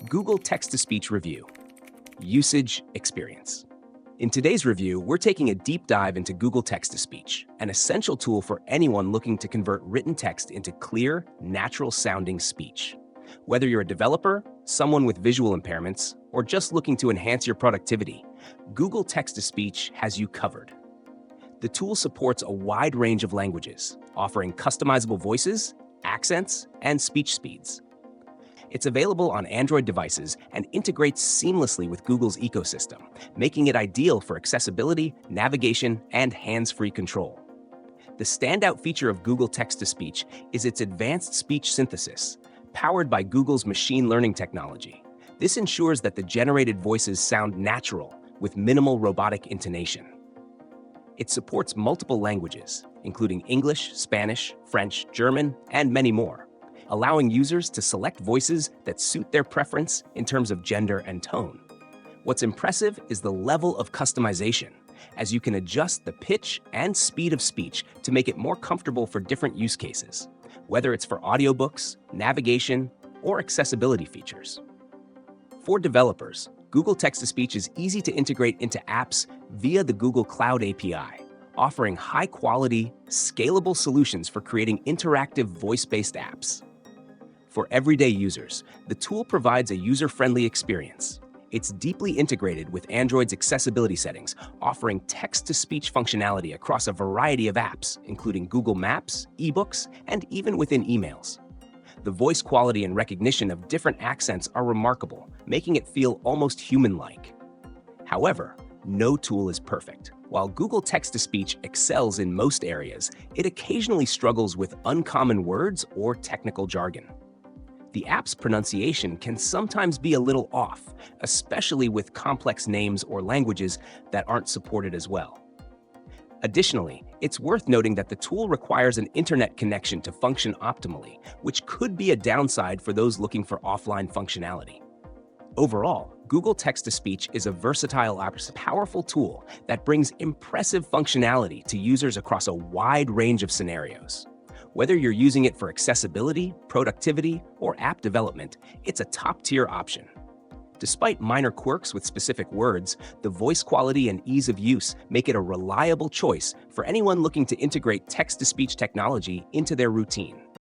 Google Text-to-Speech Review, Usage Experience. In today's review, we're taking a deep dive into Google Text-to-Speech, an essential tool for anyone looking to convert written text into clear, natural-sounding speech. Whether you're a developer, someone with visual impairments, or just looking to enhance your productivity, Google Text-to-Speech has you covered. The tool supports a wide range of languages, offering customizable voices, accents, and speech speeds. It's available on Android devices and integrates seamlessly with Google's ecosystem, making it ideal for accessibility, navigation, and hands-free control. The standout feature of Google Text-to-Speech is its advanced speech synthesis, powered by Google's machine learning technology. This ensures that the generated voices sound natural, with minimal robotic intonation. It supports multiple languages, including English, Spanish, French, German, and many more, allowing users to select voices that suit their preference in terms of gender and tone. What's impressive is the level of customization, as you can adjust the pitch and speed of speech to make it more comfortable for different use cases, whether it's for audiobooks, navigation, or accessibility features. For developers, Google Text-to-Speech is easy to integrate into apps via the Google Cloud API, offering high-quality, scalable solutions for creating interactive voice-based apps. For everyday users, the tool provides a user-friendly experience. It's deeply integrated with Android's accessibility settings, offering text-to-speech functionality across a variety of apps, including Google Maps, eBooks, and even within emails. The voice quality and recognition of different accents are remarkable, making it feel almost human-like. However, no tool is perfect. While Google Text-to-Speech excels in most areas, it occasionally struggles with uncommon words or technical jargon. The app's pronunciation can sometimes be a little off, especially with complex names or languages that aren't supported as well. Additionally, it's worth noting that the tool requires an internet connection to function optimally, which could be a downside for those looking for offline functionality. Overall, Google Text-to-Speech is a versatile, powerful tool that brings impressive functionality to users across a wide range of scenarios. Whether you're using it for accessibility, productivity, or app development, it's a top-tier option. Despite minor quirks with specific words, the voice quality and ease of use make it a reliable choice for anyone looking to integrate text-to-speech technology into their routine.